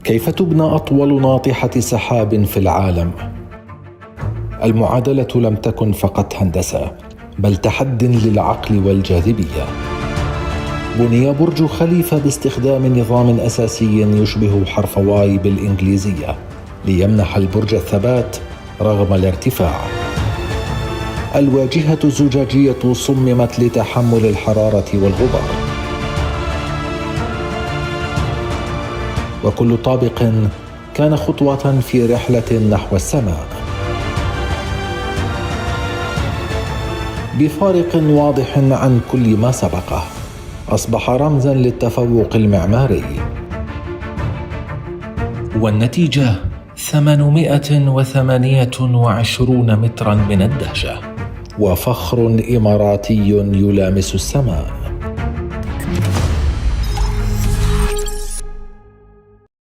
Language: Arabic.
كيف تبنى أطول ناطحة سحاب في العالم؟ المعادلة لم تكن فقط هندسة، بل تحد للعقل والجاذبية. بني برج خليفة باستخدام نظام أساسي يشبه حرف واي بالإنجليزية ليمنح البرج الثبات رغم الارتفاع. الواجهة الزجاجية صممت لتحمل الحرارة والغبار، وكل طابق كان خطوة في رحلة نحو السماء. بفارق واضح عن كل ما سبقه، أصبح رمزاً للتفوق المعماري. والنتيجة 828 متراً من الدهشة، وفخر إماراتي يلامس السماء.